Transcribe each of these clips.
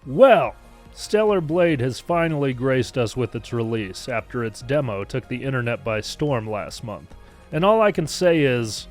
Well, Stellar Blade has finally graced us with its release after its demo took the internet by storm last month. And all I can say is,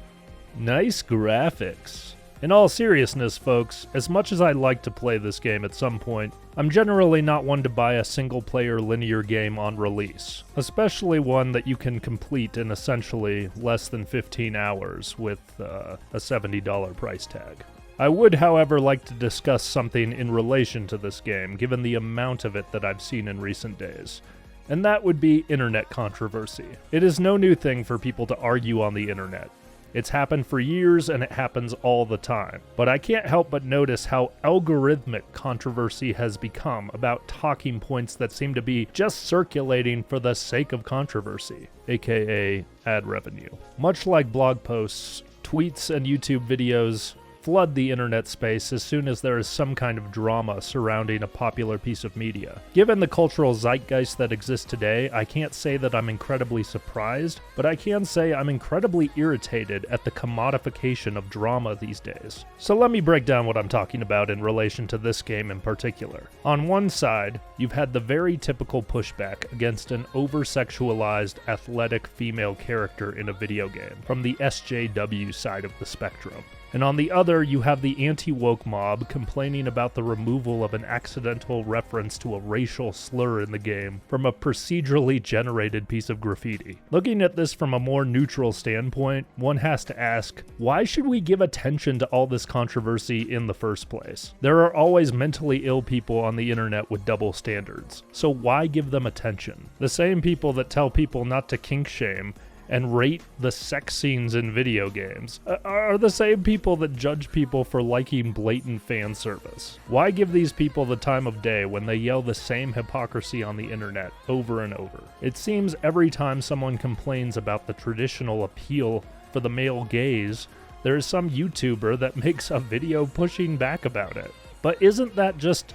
nice graphics. In all seriousness, folks, as much as I'd like to play this game at some point, I'm generally not one to buy a single-player linear game on release, especially one that you can complete in essentially less than 15 hours with a $70 price tag. I would, however, like to discuss something in relation to this game, given the amount of it that I've seen in recent days, and that would be internet controversy. It is no new thing for people to argue on the internet. It's happened for years and it happens all the time. But I can't help but notice how algorithmic controversy has become about talking points that seem to be just circulating for the sake of controversy, aka ad revenue. Much like blog posts, tweets and YouTube videos flood the internet space as soon as there is some kind of drama surrounding a popular piece of media. Given the cultural zeitgeist that exists today, I can't say that I'm incredibly surprised, but I can say I'm incredibly irritated at the commodification of drama these days. So let me break down what I'm talking about in relation to this game in particular. On one side, you've had the very typical pushback against an over-sexualized athletic female character in a video game, from the SJW side of the spectrum. And on the other, you have the anti-woke mob complaining about the removal of an accidental reference to a racial slur in the game from a procedurally generated piece of graffiti. Looking at this from a more neutral standpoint, one has to ask, why should we give attention to all this controversy in the first place? There are always mentally ill people on the internet with double standards, so why give them attention? The same people that tell people not to kink shame and rate the sex scenes in video games are the same people that judge people for liking blatant fan service. Why give these people the time of day when they yell the same hypocrisy on the internet over and over? It seems every time someone complains about the traditional appeal for the male gaze, there is some YouTuber that makes a video pushing back about it. But isn't that just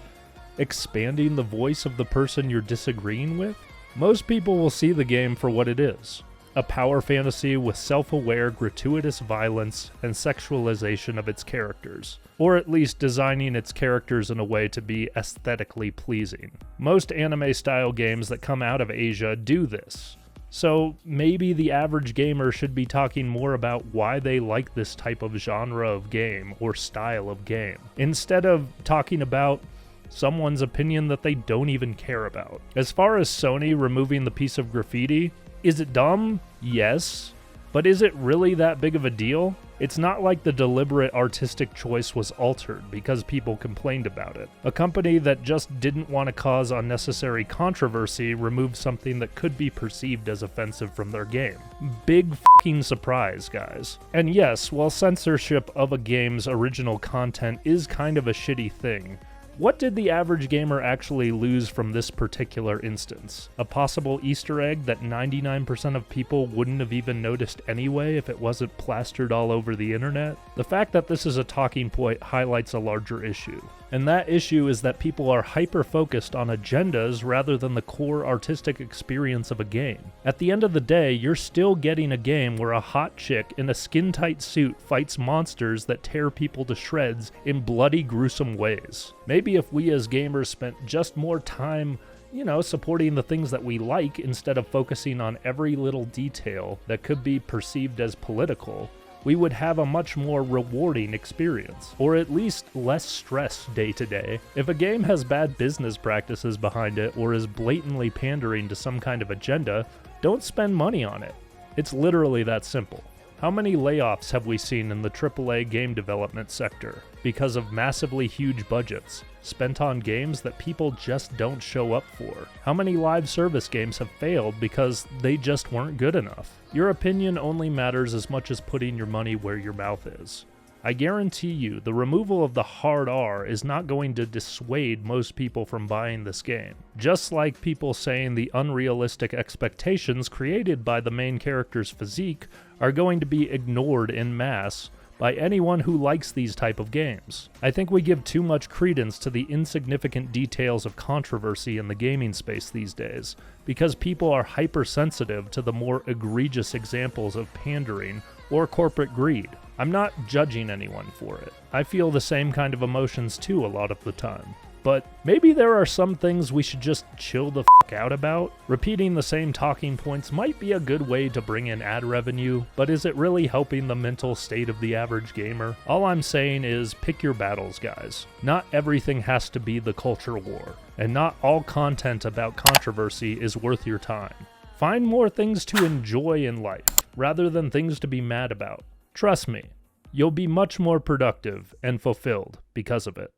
expanding the voice of the person you're disagreeing with? Most people will see the game for what it is. A power fantasy with self-aware, gratuitous violence and sexualization of its characters, or at least designing its characters in a way to be aesthetically pleasing. Most anime-style games that come out of Asia do this, so maybe the average gamer should be talking more about why they like this type of genre of game or style of game, instead of talking about someone's opinion that they don't even care about. As far as Sony removing the piece of graffiti, is it dumb? Yes. But is it really that big of a deal? It's not like the deliberate artistic choice was altered because people complained about it. A company that just didn't want to cause unnecessary controversy removed something that could be perceived as offensive from their game. Big fucking surprise, guys. And yes, while censorship of a game's original content is kind of a shitty thing, what did the average gamer actually lose from this particular instance? A possible Easter egg that 99% of people wouldn't have even noticed anyway if it wasn't plastered all over the internet? The fact that this is a talking point highlights a larger issue. And that issue is that people are hyper-focused on agendas rather than the core artistic experience of a game. At the end of the day, you're still getting a game where a hot chick in a skin-tight suit fights monsters that tear people to shreds in bloody, gruesome ways. Maybe if we as gamers spent just more time, supporting the things that we like instead of focusing on every little detail that could be perceived as political, we would have a much more rewarding experience, or at least less stress day to day. If a game has bad business practices behind it or is blatantly pandering to some kind of agenda, don't spend money on it. It's literally that simple. How many layoffs have we seen in the AAA game development sector because of massively huge budgets spent on games that people just don't show up for? How many live service games have failed because they just weren't good enough? Your opinion only matters as much as putting your money where your mouth is. I guarantee you, the removal of the hard R is not going to dissuade most people from buying this game. Just like people saying the unrealistic expectations created by the main character's physique are going to be ignored en masse by anyone who likes these type of games. I think we give too much credence to the insignificant details of controversy in the gaming space these days, because people are hypersensitive to the more egregious examples of pandering or corporate greed. I'm not judging anyone for it. I feel the same kind of emotions too a lot of the time. but maybe there are some things we should just chill the f out about. Repeating the same talking points might be a good way to bring in ad revenue, but is it really helping the mental state of the average gamer? All I'm saying is pick your battles, guys. Not everything has to be the culture war, and not all content about controversy is worth your time. Find more things to enjoy in life, rather than things to be mad about. Trust me, you'll be much more productive and fulfilled because of it.